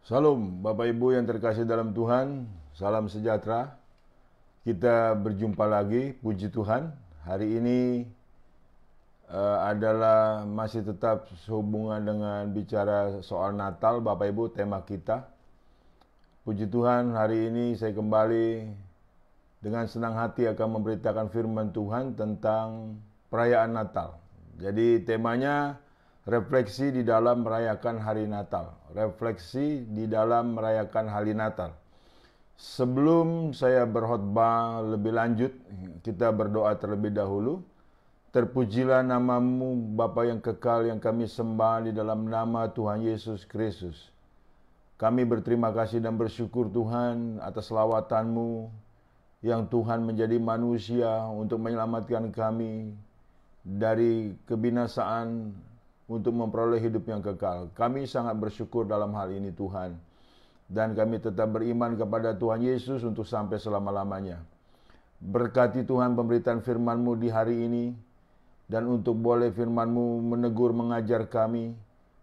Salam Bapak Ibu yang terkasih dalam Tuhan, salam sejahtera. Kita berjumpa lagi, puji Tuhan. Hari ini adalah masih tetap sehubungan dengan bicara soal Natal, Bapak Ibu, tema kita. Puji Tuhan, hari ini saya kembali dengan senang hati akan memberitakan firman Tuhan tentang perayaan Natal. Jadi temanya refleksi di dalam merayakan hari Natal. Refleksi di dalam merayakan hari Natal. Sebelum saya berkhotbah lebih lanjut, kita berdoa terlebih dahulu. Terpujilah namamu Bapa yang kekal yang kami sembah di dalam nama Tuhan Yesus Kristus. Kami berterima kasih dan bersyukur Tuhan atas lawatanmu yang Tuhan menjadi manusia untuk menyelamatkan kami dari kebinasaan untuk memperoleh hidup yang kekal. Kami sangat bersyukur dalam hal ini Tuhan. Dan kami tetap beriman kepada Tuhan Yesus untuk sampai selama-lamanya. Berkati Tuhan pemberitaan firman-Mu di hari ini. Dan untuk boleh firman-Mu menegur, mengajar kami.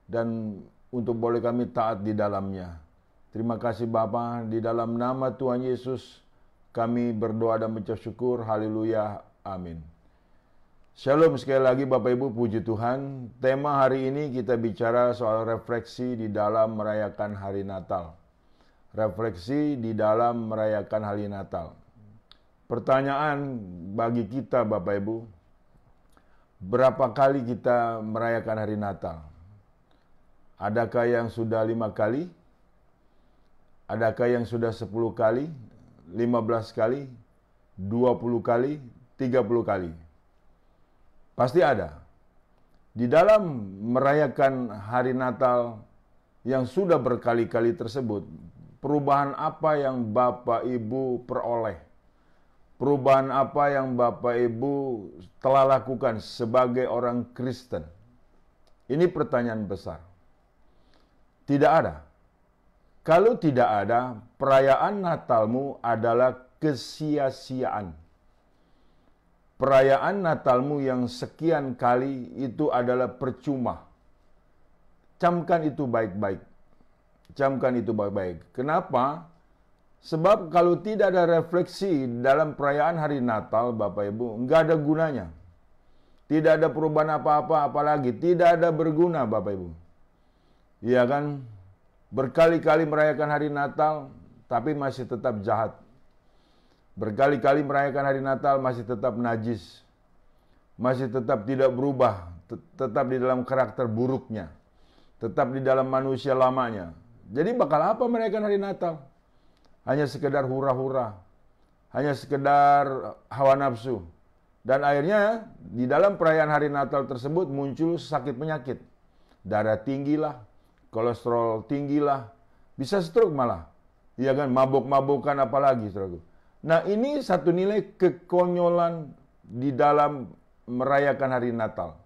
Dan untuk boleh kami taat di dalamnya. Terima kasih Bapa, di dalam nama Tuhan Yesus kami berdoa dan mengucap syukur. Haleluya. Amin. Shalom sekali lagi Bapak Ibu, puji Tuhan. Tema hari ini kita bicara soal refleksi di dalam merayakan hari Natal. Refleksi di dalam merayakan hari Natal. Pertanyaan bagi kita Bapak Ibu, berapa kali kita merayakan hari Natal? Adakah yang sudah 5 kali? Adakah yang sudah 10 kali? 15 kali? 20 kali? 30 kali? Pasti ada. Di dalam merayakan hari Natal yang sudah berkali-kali tersebut, perubahan apa yang Bapak Ibu peroleh? Perubahan apa yang Bapak Ibu telah lakukan sebagai orang Kristen? Ini pertanyaan besar. Tidak ada. Kalau tidak ada, perayaan Natalmu adalah kesia-siaan. Perayaan Natalmu yang sekian kali itu adalah percuma. Camkan itu baik-baik. Camkan itu baik-baik. Kenapa? Sebab kalau tidak ada refleksi dalam perayaan hari Natal, Bapak Ibu, enggak ada gunanya. Tidak ada perubahan apa-apa, apalagi tidak ada berguna, Bapak Ibu. Iya kan? Berkali-kali merayakan hari Natal, tapi masih tetap jahat. Berkali-kali merayakan hari Natal masih tetap najis. Masih tetap tidak berubah. Tetap di dalam karakter buruknya. Tetap di dalam manusia lamanya. Jadi bakal apa merayakan hari Natal? Hanya sekedar hura-hura. Hanya sekedar hawa nafsu. Dan akhirnya di dalam perayaan hari Natal tersebut muncul sakit penyakit. Darah tinggilah, kolesterol tinggilah, bisa stroke malah. Iya kan, mabuk-mabukan apalagi, saudaraku. Nah, ini satu nilai kekonyolan di dalam merayakan hari Natal.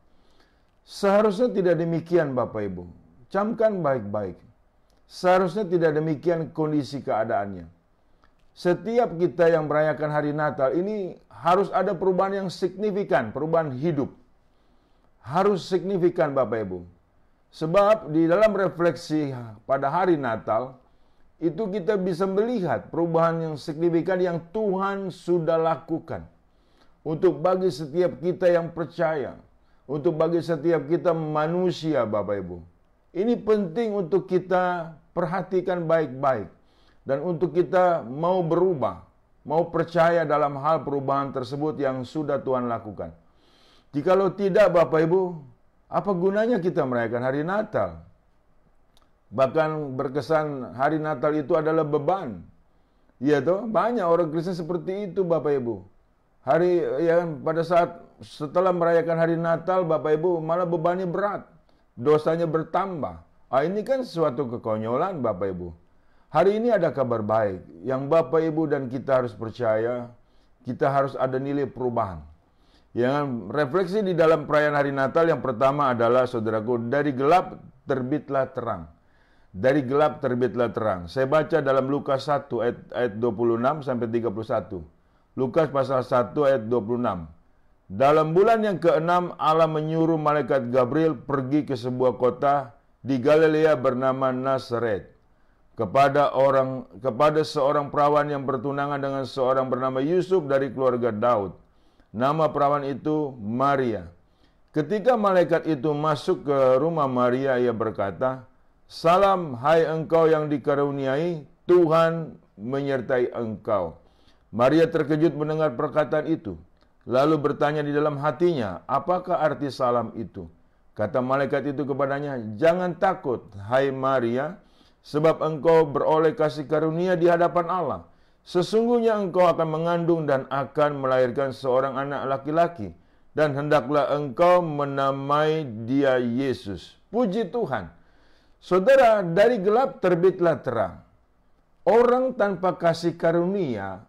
Seharusnya tidak demikian Bapak Ibu. Camkan baik-baik. Seharusnya tidak demikian kondisi keadaannya. Setiap kita yang merayakan hari Natal ini harus ada perubahan yang signifikan, perubahan hidup. Harus signifikan Bapak Ibu. Sebab di dalam refleksi pada hari Natal, itu kita bisa melihat perubahan yang signifikan yang Tuhan sudah lakukan. Untuk bagi setiap kita yang percaya. Untuk bagi setiap kita manusia Bapak Ibu. Ini penting untuk kita perhatikan baik-baik. Dan untuk kita mau berubah. Mau percaya dalam hal perubahan tersebut yang sudah Tuhan lakukan. Jikalau tidak Bapak Ibu, apa gunanya kita merayakan hari Natal? Bahkan berkesan hari Natal itu adalah beban. Iya toh, banyak orang Kristen seperti itu Bapak Ibu. Pada saat setelah merayakan hari Natal Bapak Ibu malah bebannya berat. Dosanya bertambah. Ini kan suatu kekonyolan Bapak Ibu. Hari ini ada kabar baik yang Bapak Ibu dan kita harus percaya. Kita harus ada nilai perubahan. Yang refleksi di dalam perayaan hari Natal yang pertama adalah saudaraku, dari gelap terbitlah terang. Dari gelap terbitlah terang. Saya baca dalam Lukas 1 ayat 26 sampai 31. Lukas pasal 1 ayat 26. Dalam bulan yang ke-6 Allah menyuruh malaikat Gabriel pergi ke sebuah kota di Galilea bernama Nazaret kepada seorang perawan yang bertunangan dengan seorang bernama Yusuf dari keluarga Daud. Nama perawan itu Maria. Ketika malaikat itu masuk ke rumah Maria, ia berkata, "Salam, hai engkau yang dikaruniai, Tuhan menyertai engkau." Maria terkejut mendengar perkataan itu, lalu bertanya di dalam hatinya, apakah arti salam itu? Kata malaikat itu kepadanya, "Jangan takut, hai Maria, sebab engkau beroleh kasih karunia di hadapan Allah. Sesungguhnya engkau akan mengandung dan akan melahirkan seorang anak laki-laki, dan hendaklah engkau menamai dia Yesus." Puji Tuhan. Saudara, dari gelap terbitlah terang. Orang tanpa kasih karunia,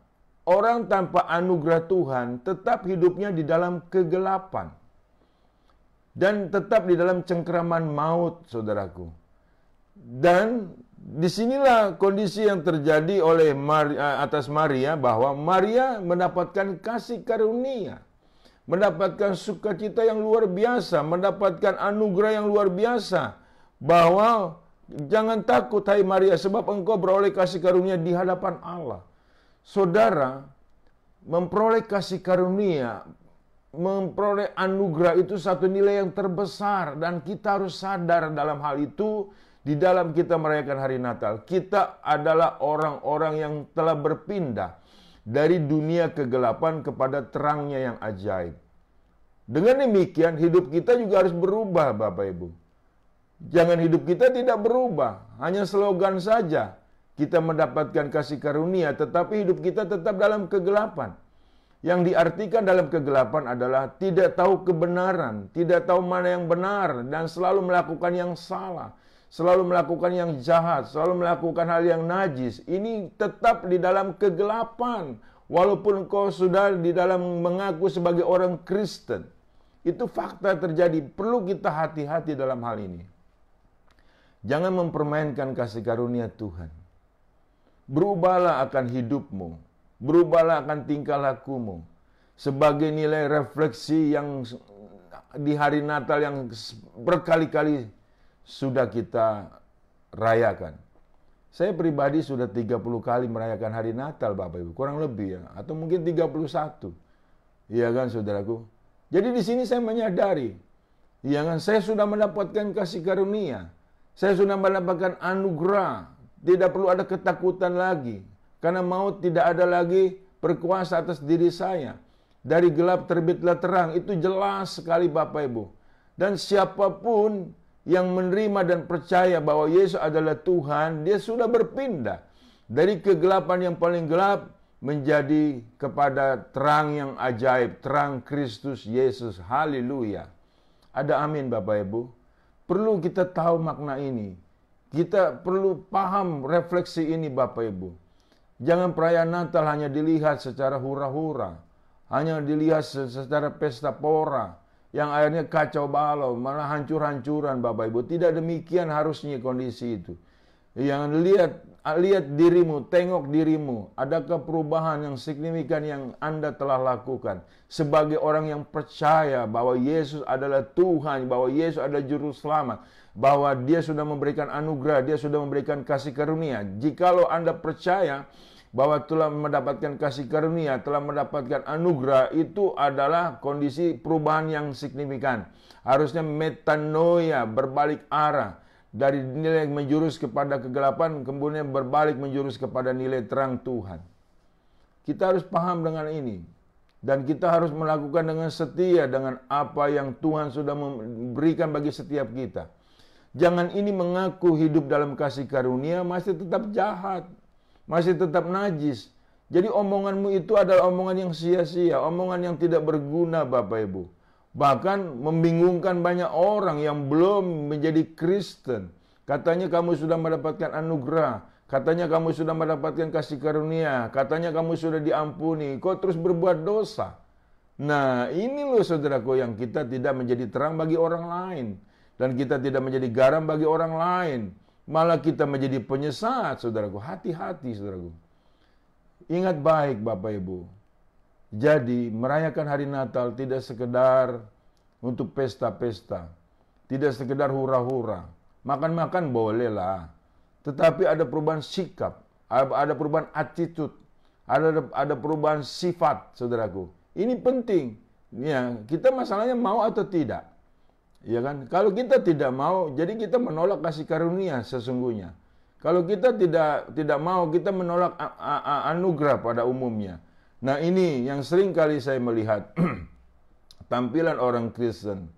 orang tanpa anugerah Tuhan, tetap hidupnya di dalam kegelapan. Dan tetap di dalam cengkeraman maut, saudaraku. Dan disinilah kondisi yang terjadi oleh atas Maria, bahwa Maria mendapatkan kasih karunia, mendapatkan sukacita yang luar biasa, mendapatkan anugerah yang luar biasa, bahwa jangan takut hai Maria, sebab engkau beroleh kasih karunia di hadapan Allah. Saudara, memperoleh kasih karunia, memperoleh anugerah itu satu nilai yang terbesar, dan kita harus sadar dalam hal itu. Di dalam kita merayakan hari Natal, kita adalah orang-orang yang telah berpindah dari dunia kegelapan kepada terangnya yang ajaib. Dengan demikian, hidup kita juga harus berubah, Bapak Ibu. Jangan hidup kita tidak berubah, hanya slogan saja. Kita mendapatkan kasih karunia, tetapi hidup kita tetap dalam kegelapan. Yang diartikan dalam kegelapan adalah tidak tahu kebenaran, tidak tahu mana yang benar, dan selalu melakukan yang salah. Selalu melakukan yang jahat, selalu melakukan hal yang najis. Ini tetap di dalam kegelapan. Walaupun kau sudah di dalam mengaku sebagai orang Kristen. Itu fakta terjadi. Perlu kita hati-hati dalam hal ini. Jangan mempermainkan kasih karunia Tuhan. Berubahlah akan hidupmu. Berubahlah akan tingkah lakumu. Sebagai nilai refleksi yang di hari Natal yang berkali-kali sudah kita rayakan. Saya pribadi sudah 30 kali merayakan hari Natal, Bapak Ibu. Kurang lebih ya. Atau mungkin 31. Iya kan, saudaraku? Jadi di sini saya menyadari. Iya kan, saya sudah mendapatkan kasih karunia. Saya sudah mendapatkan anugerah. Tidak perlu ada ketakutan lagi. Karena maut tidak ada lagi berkuasa atas diri saya. Dari gelap terbitlah terang. Itu jelas sekali, Bapak Ibu. Dan siapapun yang menerima dan percaya bahwa Yesus adalah Tuhan, dia sudah berpindah dari kegelapan yang paling gelap menjadi kepada terang yang ajaib, terang Kristus Yesus. Haleluya. Ada amin, Bapak Ibu. Perlu kita tahu makna ini. Kita perlu paham refleksi ini, Bapak Ibu. Jangan perayaan Natal hanya dilihat secara hura-hura, hanya dilihat secara pesta pora, yang akhirnya kacau balau, malah hancur-hancuran, Bapak Ibu. Tidak demikian harusnya kondisi itu. Yang lihat dirimu, tengok dirimu. Adakah perubahan yang signifikan yang Anda telah lakukan? Sebagai orang yang percaya bahwa Yesus adalah Tuhan, bahwa Yesus adalah Juru Selamat, bahwa Dia sudah memberikan anugerah, Dia sudah memberikan kasih karunia. Jikalau Anda percaya bahwa telah mendapatkan kasih karunia, telah mendapatkan anugerah, itu adalah kondisi perubahan yang signifikan. Harusnya metanoia, berbalik arah. Dari nilai menjurus kepada kegelapan, kemudian berbalik menjurus kepada nilai terang Tuhan. Kita harus paham dengan ini. Dan kita harus melakukan dengan setia dengan apa yang Tuhan sudah memberikan bagi setiap kita. Jangan ini mengaku hidup dalam kasih karunia, masih tetap jahat, masih tetap najis. Jadi omonganmu itu adalah omongan yang sia-sia, omongan yang tidak berguna, Bapak Ibu. Bahkan membingungkan banyak orang yang belum menjadi Kristen. Katanya kamu sudah mendapatkan anugerah, katanya kamu sudah mendapatkan kasih karunia, katanya kamu sudah diampuni, kok terus berbuat dosa. Nah, ini loh saudaraku yang kita tidak menjadi terang bagi orang lain. Dan kita tidak menjadi garam bagi orang lain. Malah kita menjadi penyesat, saudaraku. Hati-hati, saudaraku. Ingat baik, Bapak Ibu. Jadi, merayakan hari Natal tidak sekedar untuk pesta-pesta. Tidak sekedar hura-hura. Makan-makan bolehlah. tetapi ada perubahan sikap, ada perubahan attitude, ada perubahan sifat, saudaraku. Ini penting. Ya, kita masalahnya mau atau tidak. Ya kan? Kalau kita tidak mau, jadi kita menolak kasih karunia sesungguhnya. Kalau kita tidak mau, kita menolak anugerah pada umumnya. Nah, ini yang sering kali saya melihat tampilan orang Kristen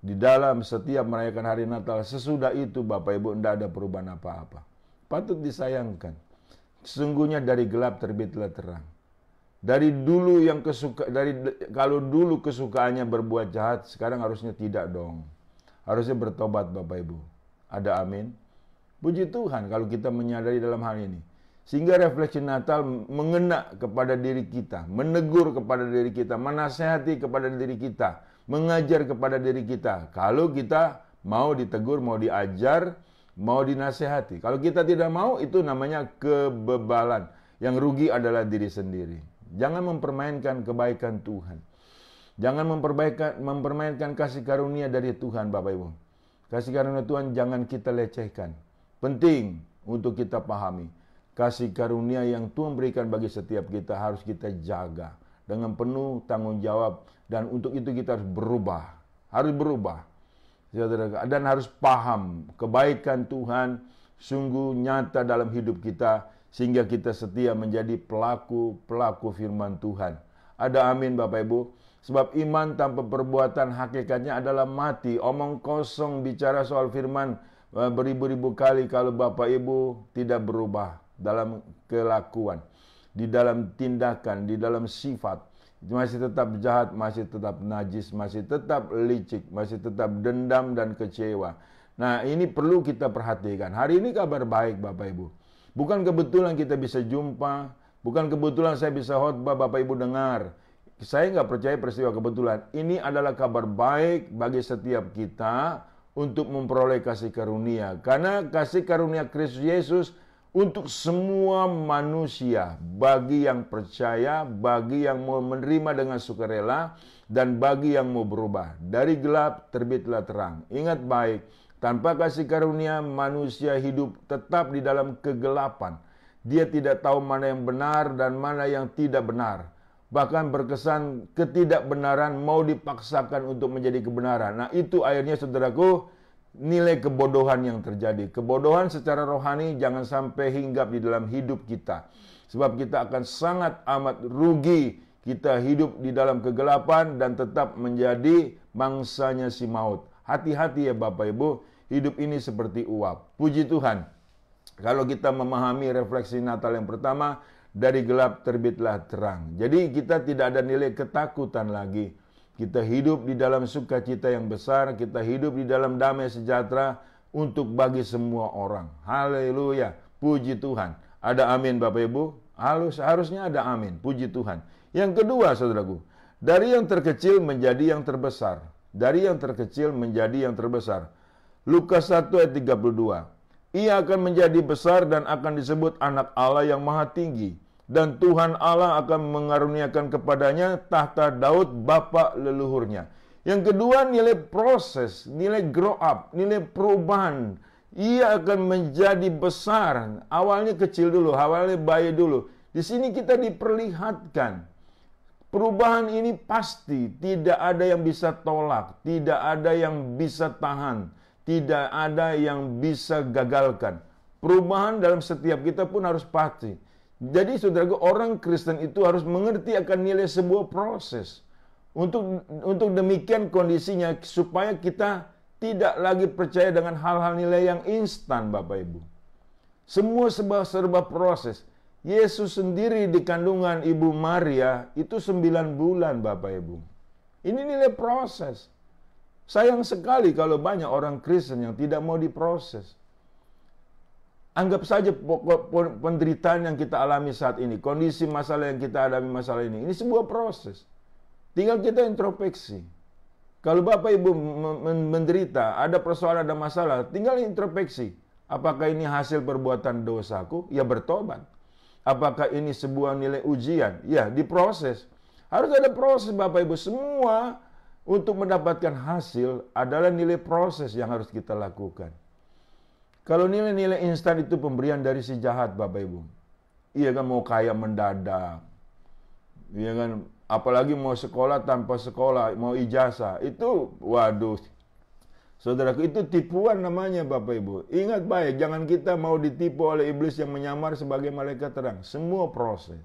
di dalam setiap merayakan hari Natal. Sesudah itu Bapak Ibu tidak ada perubahan apa-apa. Patut disayangkan. Sesungguhnya dari gelap terbitlah terang. Dari dulu kalau dulu kesukaannya berbuat jahat, sekarang harusnya tidak dong. Harusnya bertobat Bapak Ibu. Ada amin. Puji Tuhan kalau kita menyadari dalam hal ini. Sehingga refleksi Natal mengena kepada diri kita, menegur kepada diri kita, menasehati kepada diri kita, mengajar kepada diri kita. Kalau kita mau ditegur, mau diajar, mau dinasehati. Kalau kita tidak mau, itu namanya kebebalan. Yang rugi adalah diri sendiri. Jangan mempermainkan kebaikan Tuhan. Jangan mempermainkan kasih karunia dari Tuhan, Bapak Ibu. Kasih karunia Tuhan jangan kita lecehkan. Penting untuk kita pahami. Kasih karunia yang Tuhan berikan bagi setiap kita harus kita jaga dengan penuh tanggung jawab, dan untuk itu kita harus berubah. Harus berubah. Dan harus paham kebaikan Tuhan sungguh nyata dalam hidup kita sehingga kita setia menjadi pelaku firman Tuhan. Ada amin Bapak Ibu. Sebab iman tanpa perbuatan hakikatnya adalah mati. Omong kosong bicara soal firman beribu-ribu kali kalau Bapak Ibu tidak berubah dalam kelakuan, di dalam tindakan, di dalam sifat, masih tetap jahat, masih tetap najis, masih tetap licik, masih tetap dendam dan kecewa. Nah, ini perlu kita perhatikan. Hari ini kabar baik Bapak Ibu. Bukan kebetulan kita bisa jumpa, bukan kebetulan saya bisa khotbah Bapak Ibu dengar. Saya nggak percaya peristiwa kebetulan. Ini adalah kabar baik bagi setiap kita untuk memperoleh kasih karunia. Karena kasih karunia Kristus Yesus untuk semua manusia, bagi yang percaya, bagi yang mau menerima dengan sukarela, dan bagi yang mau berubah. Dari gelap terbitlah terang. Ingat baik, tanpa kasih karunia manusia hidup tetap di dalam kegelapan. Dia tidak tahu mana yang benar dan mana yang tidak benar. Bahkan berkesan ketidakbenaran mau dipaksakan untuk menjadi kebenaran. Nah, itu akhirnya saudaraku, nilai kebodohan yang terjadi. Kebodohan secara rohani jangan sampai hinggap di dalam hidup kita. Sebab kita akan sangat amat rugi. Kita hidup di dalam kegelapan dan tetap menjadi mangsanya si maut. Hati-hati ya Bapak Ibu, hidup ini seperti uap. Puji Tuhan. Kalau kita memahami refleksi Natal yang pertama, dari gelap terbitlah terang. Jadi kita tidak ada nilai ketakutan lagi. Kita hidup di dalam sukacita yang besar, kita hidup di dalam damai sejahtera untuk bagi semua orang. Haleluya, puji Tuhan. Ada amin Bapak Ibu? Harusnya ada amin, puji Tuhan. Yang kedua saudaraku, dari yang terkecil menjadi yang terbesar. Dari yang terkecil menjadi yang terbesar. Lukas 1 ayat 32. Ia akan menjadi besar dan akan disebut anak Allah yang maha tinggi. Dan Tuhan Allah akan mengaruniakan kepadanya tahta Daud bapa leluhurnya. Yang kedua, nilai proses, nilai grow up, nilai perubahan. Ia akan menjadi besar. Awalnya kecil dulu, awalnya bayi dulu. Di sini kita diperlihatkan. Perubahan ini pasti tidak ada yang bisa tolak, tidak ada yang bisa tahan, tidak ada yang bisa gagalkan. Perubahan dalam setiap kita pun harus pasti. Jadi saudaraku, orang Kristen itu harus mengerti akan nilai sebuah proses. Untuk demikian kondisinya supaya kita tidak lagi percaya dengan hal-hal nilai yang instan Bapak Ibu. Semua serba proses. Yesus sendiri di kandungan Ibu Maria itu 9 bulan Bapak Ibu. Ini nilai proses. Sayang sekali kalau banyak orang Kristen yang tidak mau diproses. Anggap saja penderitaan yang kita alami saat ini, kondisi masalah yang kita alami masalah ini sebuah proses. Tinggal kita introspeksi. Kalau Bapak Ibu menderita, ada persoalan, ada masalah, tinggal introspeksi. Apakah ini hasil perbuatan dosaku? Ya bertobat. Apakah ini sebuah nilai ujian? Ya diproses. Harus ada proses Bapak Ibu. Semua untuk mendapatkan hasil adalah nilai proses yang harus kita lakukan. Kalau nilai-nilai instan itu pemberian dari si jahat, Bapak Ibu. Iya kan, mau kaya mendadak. Iya kan, apalagi mau sekolah tanpa sekolah, mau ijazah. Itu, waduh. Saudaraku, itu tipuan namanya, Bapak Ibu. Ingat baik, jangan kita mau ditipu oleh iblis yang menyamar sebagai malaikat terang. Semua proses.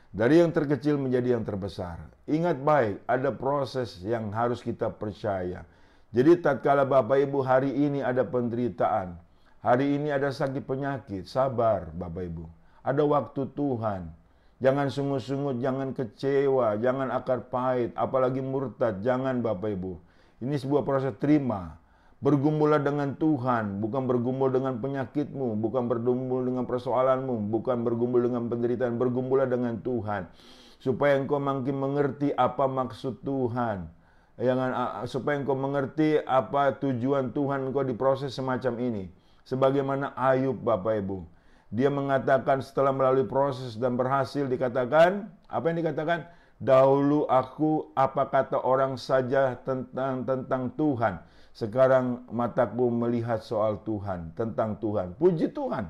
Dari yang terkecil menjadi yang terbesar. Ingat baik, ada proses yang harus kita percaya. Jadi tatkala Bapak Ibu hari ini ada penderitaan, hari ini ada sakit penyakit, sabar Bapak Ibu. Ada waktu Tuhan. Jangan sungut-sungut, jangan kecewa, jangan akar pahit, apalagi murtad, jangan Bapak Ibu. Ini sebuah proses, terima. Bergumullah dengan Tuhan, bukan bergumul dengan penyakitmu, bukan bergumul dengan persoalanmu, bukan bergumul dengan penderitaan, bergumullah dengan Tuhan. Supaya engkau makin mengerti apa maksud Tuhan. Supaya engkau mengerti apa tujuan Tuhan engkau diproses semacam ini. Sebagaimana Ayub Bapak Ibu. Dia mengatakan setelah melalui proses dan berhasil dikatakan, apa yang dikatakan? Dahulu aku apa kata orang saja tentang Tuhan. Sekarang mataku melihat soal Tuhan, tentang Tuhan. Puji Tuhan.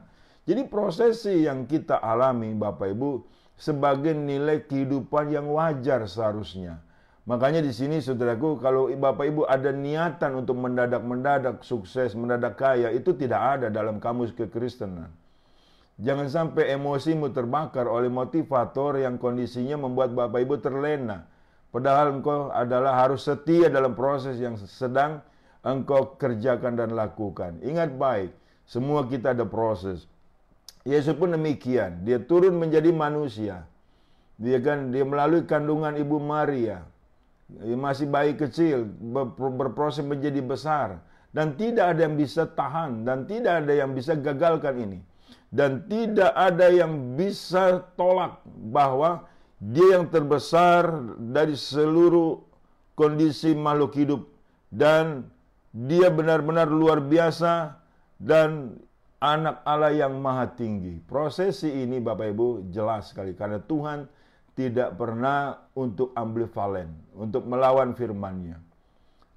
Jadi prosesi yang kita alami Bapak Ibu sebagai nilai kehidupan yang wajar seharusnya. Makanya di sini saudaraku, kalau Bapak Ibu ada niatan untuk mendadak sukses, mendadak kaya, itu tidak ada dalam kamus kekristenan. Jangan sampai emosimu terbakar oleh motivator yang kondisinya membuat Bapak Ibu terlena. Padahal engkau adalah harus setia dalam proses yang sedang engkau kerjakan dan lakukan. Ingat baik, semua kita ada proses. Yesus pun demikian, dia turun menjadi manusia. Dia melalui kandungan Ibu Maria. Masih bayi kecil, berproses menjadi besar. Dan tidak ada yang bisa tahan, dan tidak ada yang bisa gagalkan ini. Dan tidak ada yang bisa tolak bahwa dia yang terbesar dari seluruh kondisi makhluk hidup. Dan dia benar-benar luar biasa dan anak Allah yang maha tinggi. Prosesi ini Bapak Ibu jelas sekali. Karena Tuhan tidak pernah untuk ambivalen, untuk melawan firman-Nya.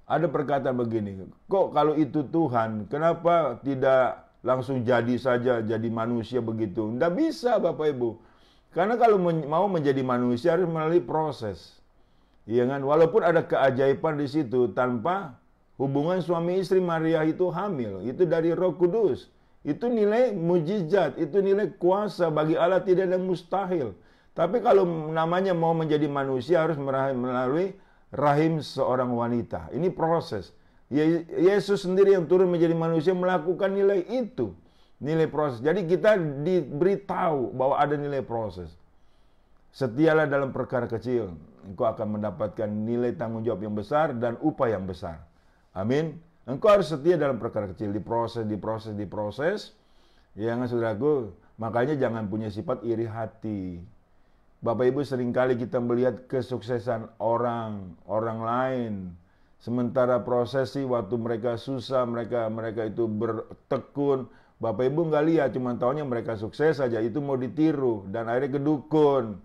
Ada perkataan begini, kok kalau itu Tuhan, kenapa tidak langsung jadi saja, jadi manusia begitu? Tidak bisa Bapak Ibu. Karena kalau mau menjadi manusia harus melalui proses. Iya kan? Walaupun ada keajaiban di situ, tanpa hubungan suami istri Maria itu hamil, itu dari Roh Kudus. Itu nilai mujizat, itu nilai kuasa, bagi Allah tidak ada mustahil. Tapi kalau namanya mau menjadi manusia harus melalui rahim seorang wanita. Ini proses. Yesus sendiri yang turun menjadi manusia melakukan nilai itu. Nilai proses. Jadi kita diberitahu bahwa ada nilai proses. Setialah dalam perkara kecil. Engkau akan mendapatkan nilai tanggung jawab yang besar dan upah yang besar. Amin. Engkau harus setia dalam perkara kecil. Diproses. Ya kan saudaraku. Makanya jangan punya sifat iri hati. Bapak Ibu, seringkali kita melihat kesuksesan orang lain. Sementara prosesi waktu mereka susah, mereka itu bertekun. Bapak Ibu nggak lihat, cuma taunya mereka sukses saja. Itu mau ditiru dan akhirnya ke dukun.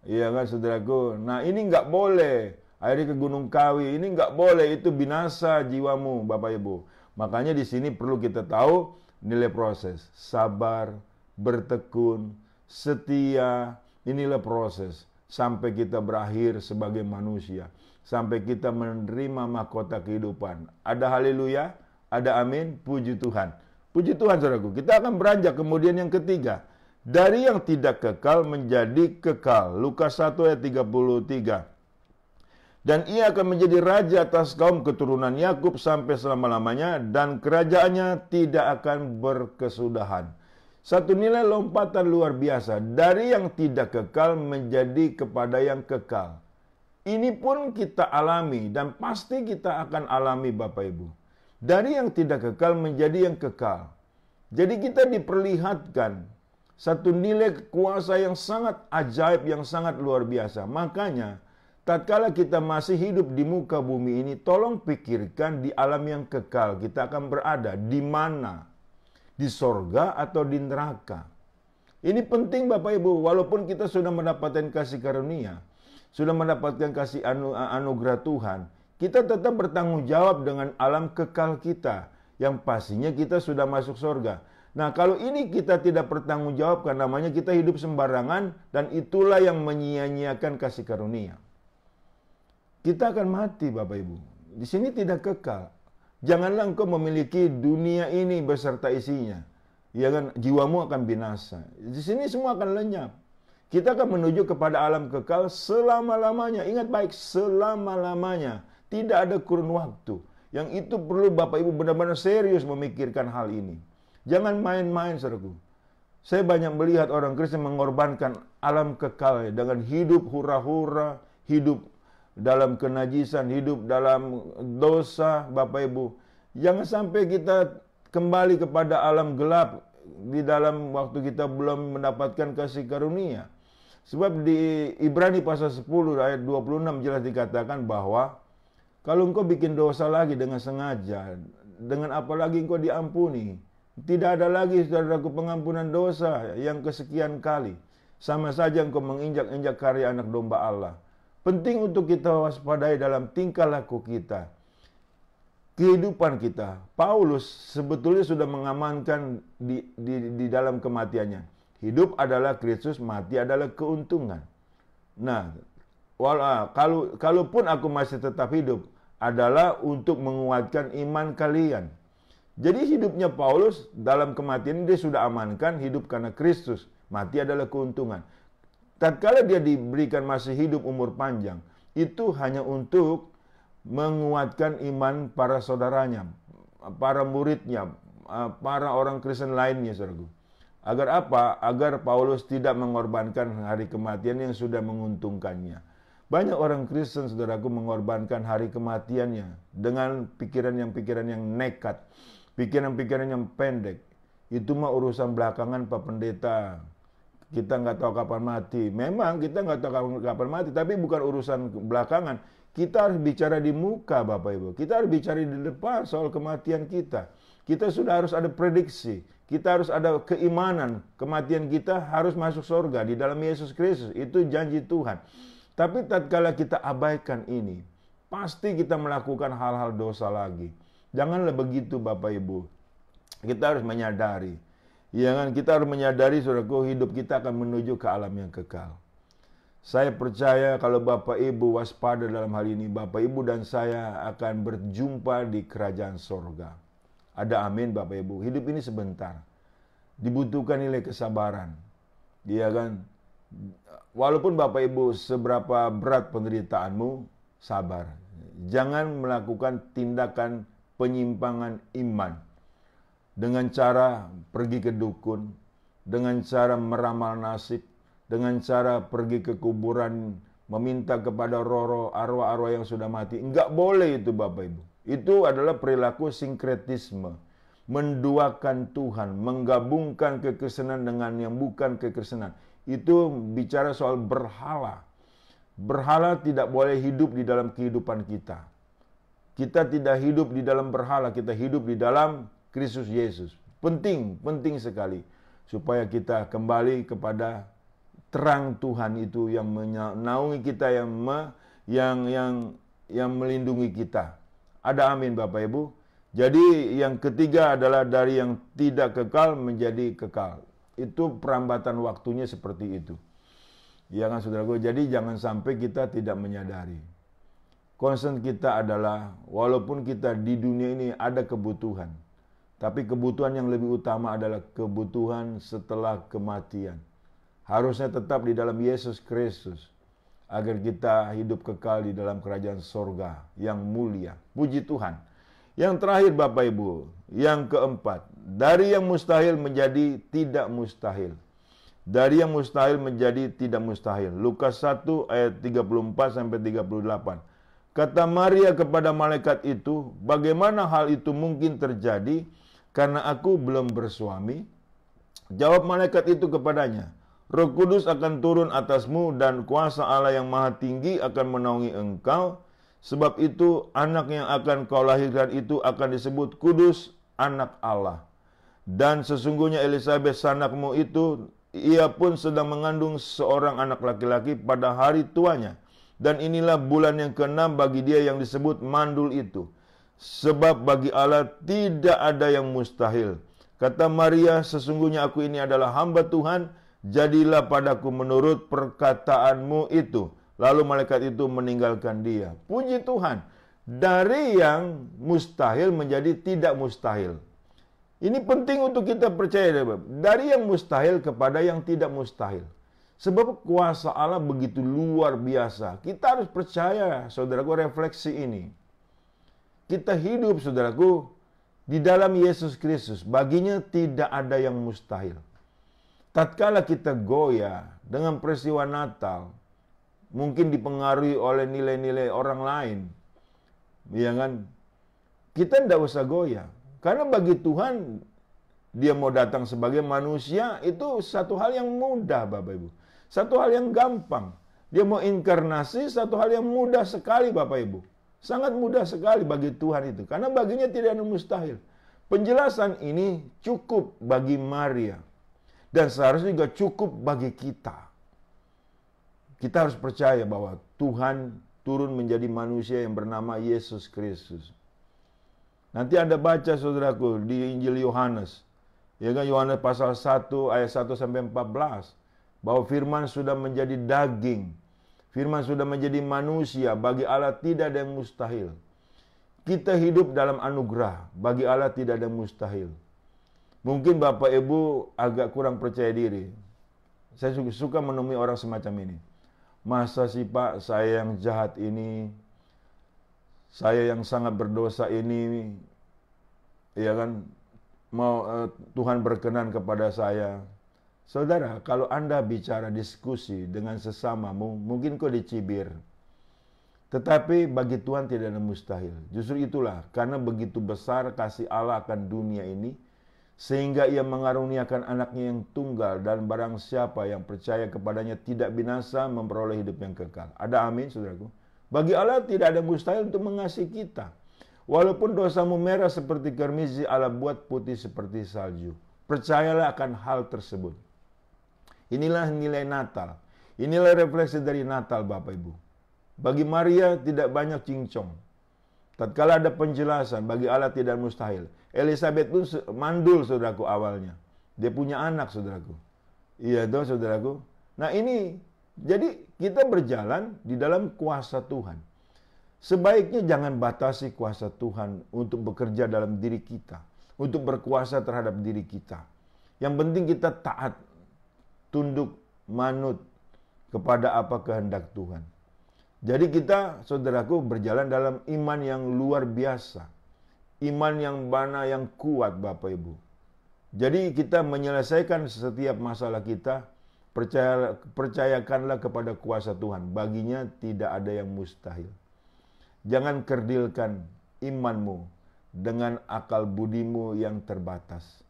Iya kan saudaraku. Nah ini nggak boleh. Akhirnya ke Gunung Kawi. Ini nggak boleh. Itu binasa jiwamu Bapak Ibu. Makanya di sini perlu kita tahu nilai proses. Sabar, bertekun, setia. Inilah proses sampai kita berakhir sebagai manusia, sampai kita menerima mahkota kehidupan. Ada haleluya, ada amin, puji Tuhan. Puji Tuhan saudaraku. Kita akan beranjak kemudian yang ketiga. Dari yang tidak kekal menjadi kekal. Lukas 1 ayat 33. Dan ia akan menjadi raja atas kaum keturunan Yakub sampai selama-lamanya, dan kerajaannya tidak akan berkesudahan. Satu nilai lompatan luar biasa. Dari yang tidak kekal menjadi kepada yang kekal. Ini pun kita alami dan pasti kita akan alami Bapak Ibu. Dari yang tidak kekal menjadi yang kekal. Jadi kita diperlihatkan satu nilai kuasa yang sangat ajaib, yang sangat luar biasa. Makanya, tatkala kita masih hidup di muka bumi ini, tolong pikirkan di alam yang kekal kita akan berada. Di mana? Di sorga atau di neraka. Ini penting Bapak Ibu, walaupun kita sudah mendapatkan kasih karunia, sudah mendapatkan kasih anugerah Tuhan, kita tetap bertanggung jawab dengan alam kekal kita, yang pastinya kita sudah masuk surga. Nah, kalau ini kita tidak pertanggungjawabkan, namanya kita hidup sembarangan, dan itulah yang menyia-nyiakan kasih karunia. Kita akan mati, Bapak Ibu. Di sini tidak kekal. Janganlah engkau memiliki dunia ini beserta isinya. Ya kan, jiwamu akan binasa. Di sini semua akan lenyap. Kita akan menuju kepada alam kekal selama-lamanya. Ingat baik, selama-lamanya. Tidak ada kurun waktu. Yang itu perlu Bapak Ibu benar-benar serius memikirkan hal ini. Jangan main-main, saudaraku. Saya banyak melihat orang Kristen mengorbankan alam kekal dengan hidup hura-hura, hidup dalam kenajisan, hidup dalam dosa, Bapak Ibu. Jangan sampai kita kembali kepada alam gelap di dalam waktu kita belum mendapatkan kasih karunia. Sebab di Ibrani pasal 10 ayat 26 jelas dikatakan bahwa kalau engkau bikin dosa lagi dengan sengaja, dengan apa lagi engkau diampuni. Tidak ada lagi, saudaraku, pengampunan dosa yang kesekian kali. Sama saja engkau menginjak-injak karya anak domba Allah. Penting untuk kita waspadai dalam tingkah laku kita. Kehidupan kita. Paulus sebetulnya sudah mengamankan di dalam kematiannya. Hidup adalah Kristus, mati adalah keuntungan. Nah, kalaupun aku masih tetap hidup, adalah untuk menguatkan iman kalian. Jadi hidupnya Paulus dalam kematian dia sudah amankan hidup karena Kristus. Mati adalah keuntungan. Tatkala dia diberikan masih hidup umur panjang, itu hanya untuk menguatkan iman para saudaranya, para muridnya, para orang Kristen lainnya, saudaraku. Agar apa? Agar Paulus tidak mengorbankan hari kematian yang sudah menguntungkannya. Banyak orang Kristen, saudaraku, mengorbankan hari kematiannya dengan pikiran yang nekat, pikiran-pikiran yang pendek. Itu mah urusan belakangan Pak Pendeta. Kita nggak tahu kapan mati. Memang kita nggak tahu kapan mati, tapi bukan urusan belakangan. Kita harus bicara di muka, Bapak Ibu. Kita harus bicara di depan soal kematian kita. Kita sudah harus ada prediksi. Kita harus ada keimanan. Kematian kita harus masuk surga di dalam Yesus Kristus. Itu janji Tuhan. Tapi tatkala kita abaikan ini, pasti kita melakukan hal-hal dosa lagi. Janganlah begitu, Bapak Ibu. Kita harus menyadari. Ya kan? Kita harus menyadari, saudaraku, hidup kita akan menuju ke alam yang kekal. Saya percaya kalau Bapak Ibu waspada dalam hal ini, Bapak Ibu dan saya akan berjumpa di kerajaan surga. Ada amin, Bapak Ibu. Hidup ini sebentar. Dibutuhkan nilai kesabaran. Iya kan? Walaupun Bapak Ibu seberapa berat penderitaanmu, sabar. Jangan melakukan tindakan penyimpangan iman. Dengan cara pergi ke dukun, dengan cara meramal nasib, dengan cara pergi ke kuburan, meminta kepada roh-roh, arwah-arwah yang sudah mati. Enggak boleh itu, Bapak Ibu. Itu adalah perilaku sinkretisme. Menduakan Tuhan, menggabungkan kekristenan dengan yang bukan kekristenan. Itu bicara soal berhala. Berhala tidak boleh hidup di dalam kehidupan kita. Kita tidak hidup di dalam berhala, kita hidup di dalam Kristus Yesus. Penting sekali. Supaya kita kembali kepada terang Tuhan itu yang menaungi kita, yang melindungi kita. Ada amin, Bapak Ibu. Jadi yang ketiga adalah dari yang tidak kekal menjadi kekal. Itu perambatan waktunya seperti itu. Ya kan, saudaraku? Jadi jangan sampai kita tidak menyadari. Concern kita adalah walaupun kita di dunia ini ada kebutuhan, tapi kebutuhan yang lebih utama adalah kebutuhan setelah kematian. Harusnya tetap di dalam Yesus Kristus agar kita hidup kekal di dalam kerajaan sorga yang mulia. Puji Tuhan. Yang terakhir, Bapak Ibu, yang keempat, dari yang mustahil menjadi tidak mustahil. Dari yang mustahil menjadi tidak mustahil. Lukas 1 ayat 34 sampai 38. Kata Maria kepada malaikat itu, bagaimana hal itu mungkin terjadi karena aku belum bersuami? Jawab malaikat itu kepadanya, Roh Kudus akan turun atasmu dan kuasa Allah yang Maha Tinggi akan menaungi engkau. Sebab itu anak yang akan kau lahirkan itu akan disebut kudus, anak Allah. Dan sesungguhnya Elisabet sanakmu itu, ia pun sedang mengandung seorang anak laki-laki pada hari tuanya. Dan inilah bulan yang ke-6 bagi dia yang disebut mandul itu. Sebab bagi Allah tidak ada yang mustahil. Kata Maria, sesungguhnya aku ini adalah hamba Tuhan, jadilah padaku menurut perkataanmu itu. Lalu malaikat itu meninggalkan dia. Puji Tuhan, dari yang mustahil menjadi tidak mustahil. Ini penting untuk kita percaya, dari yang mustahil kepada yang tidak mustahil. Sebab kuasa Allah begitu luar biasa. Kita harus percaya, saudaraku, refleksi ini. Kita hidup, saudaraku, di dalam Yesus Kristus. Baginya tidak ada yang mustahil. Tatkala kita goyah dengan peristiwa Natal, mungkin dipengaruhi oleh nilai-nilai orang lain, ya kan? Kita tidak usah goyah. Karena bagi Tuhan, dia mau datang sebagai manusia, itu satu hal yang mudah, Bapak Ibu. Satu hal yang gampang. Dia mau inkarnasi, satu hal yang mudah sekali, Bapak Ibu. Sangat mudah sekali bagi Tuhan itu. Karena baginya tidak ada mustahil. Penjelasan ini cukup bagi Maria. Dan seharusnya juga cukup bagi kita. Kita harus percaya bahwa Tuhan turun menjadi manusia yang bernama Yesus Kristus. Nanti Anda baca, saudaraku, di Injil Yohanes. Ya kan, Yohanes pasal 1 ayat 1 sampai 14. Bahwa firman sudah menjadi daging. Firman sudah menjadi manusia. Bagi Allah tidak ada yang mustahil. Kita hidup dalam anugerah. Bagi Allah tidak ada yang mustahil. Mungkin Bapak Ibu agak kurang percaya diri. Saya suka menemui orang semacam ini. Masa sih Pak, saya yang jahat ini, saya yang sangat berdosa ini, ya kan, mau Tuhan berkenan kepada saya. Saudara, kalau Anda bicara diskusi dengan sesamamu, mungkin kau dicibir. Tetapi bagi Tuhan tidak ada mustahil. Justru itulah, karena begitu besar kasih Allah akan dunia ini, sehingga ia mengaruniakan anaknya yang tunggal, dan barang siapa yang percaya kepadanya tidak binasa, memperoleh hidup yang kekal. Ada amin, saudaraku? Bagi Allah tidak ada mustahil untuk mengasihi kita. Walaupun dosamu merah seperti kermizi, Allah buat putih seperti salju. Percayalah akan hal tersebut. Inilah nilai Natal. Inilah refleksi dari Natal, Bapak Ibu. Bagi Maria tidak banyak cincong. Tatkala ada penjelasan, bagi Allah tidak mustahil. Elizabeth pun mandul, saudaraku, awalnya. Dia punya anak, saudaraku. Iya toh, saudaraku. Nah ini, jadi kita berjalan di dalam kuasa Tuhan. Sebaiknya jangan batasi kuasa Tuhan untuk bekerja dalam diri kita. Untuk berkuasa terhadap diri kita. Yang penting kita taat, tunduk, manut kepada apa kehendak Tuhan. Jadi kita, saudaraku, berjalan dalam iman yang luar biasa. Iman yang mana, yang kuat, Bapak Ibu. Jadi kita menyelesaikan setiap masalah kita, percayakanlah kepada kuasa Tuhan. Baginya tidak ada yang mustahil. Jangan kerdilkan imanmu dengan akal budimu yang terbatas.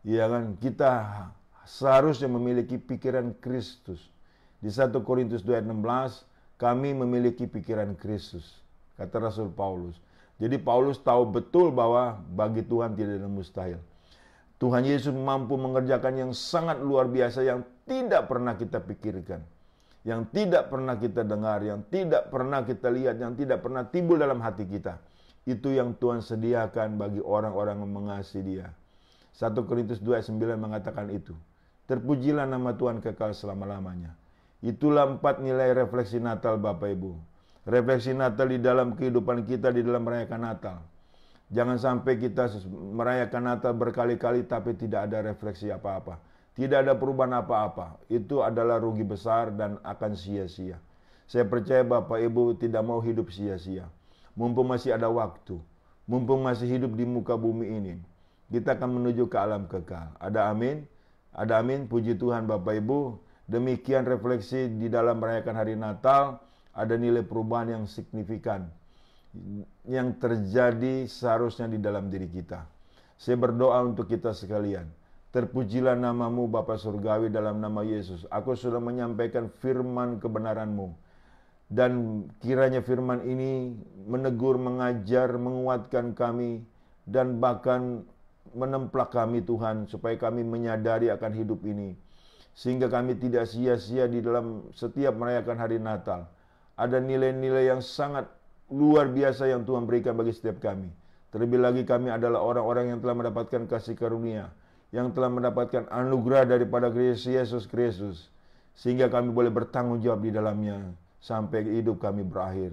Ya kan, kita seharusnya memiliki pikiran Kristus. Di 1 Korintus 2 ayat 16, kami memiliki pikiran Kristus, kata Rasul Paulus. Jadi Paulus tahu betul bahwa bagi Tuhan tidak ada mustahil. Tuhan Yesus mampu mengerjakan yang sangat luar biasa yang tidak pernah kita pikirkan, yang tidak pernah kita dengar, yang tidak pernah kita lihat, yang tidak pernah timbul dalam hati kita. Itu yang Tuhan sediakan bagi orang-orang yang mengasihi Dia. 1 Korintus 2 ayat 9 mengatakan itu. Terpujilah nama Tuhan kekal selama-lamanya. Itulah 4 nilai refleksi Natal, Bapak Ibu. Refleksi Natal di dalam kehidupan kita, di dalam merayakan Natal. Jangan sampai kita merayakan Natal berkali-kali tapi tidak ada refleksi apa-apa. Tidak ada perubahan apa-apa. Itu adalah rugi besar dan akan sia-sia. Saya percaya Bapak Ibu tidak mau hidup sia-sia. Mumpung masih ada waktu. Mumpung masih hidup di muka bumi ini. Kita akan menuju ke alam kekal. Ada amin? Ada amin? Puji Tuhan Bapak Ibu. Demikian refleksi di dalam merayakan hari Natal, ada nilai perubahan yang signifikan yang terjadi seharusnya di dalam diri kita. Saya berdoa untuk kita sekalian. Terpujilah namamu Bapa Surgawi dalam nama Yesus. Aku sudah menyampaikan firman kebenaran-Mu. Dan kiranya firman ini menegur, mengajar, menguatkan kami, dan bahkan menemplak kami Tuhan, supaya kami menyadari akan hidup ini. Sehingga kami tidak sia-sia di dalam setiap merayakan hari Natal. Ada nilai-nilai yang sangat luar biasa yang Tuhan berikan bagi setiap kami. Terlebih lagi kami adalah orang-orang yang telah mendapatkan kasih karunia, yang telah mendapatkan anugerah daripada Yesus Kristus, sehingga kami boleh bertanggung jawab di dalamnya sampai hidup kami berakhir.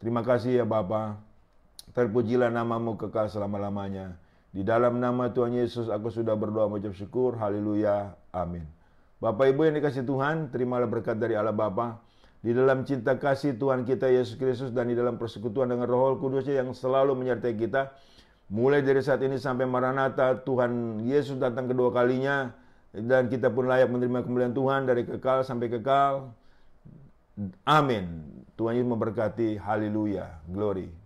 Terima kasih ya Bapa. Terpujilah namamu kekal selama-lamanya. Di dalam nama Tuhan Yesus aku sudah berdoa mengucap syukur. Haleluya. Amin. Bapak Ibu yang dikasihi Tuhan, terimalah berkat dari Allah Bapa. Di dalam cinta kasih Tuhan kita Yesus Kristus dan di dalam persekutuan dengan Roh Kudus-Nya yang selalu menyertai kita, mulai dari saat ini sampai Maranatha, Tuhan Yesus datang kedua kalinya, dan kita pun layak menerima kemuliaan Tuhan dari kekal sampai kekal. Amin. Tuhan Yesus memberkati. Haleluya. Glory.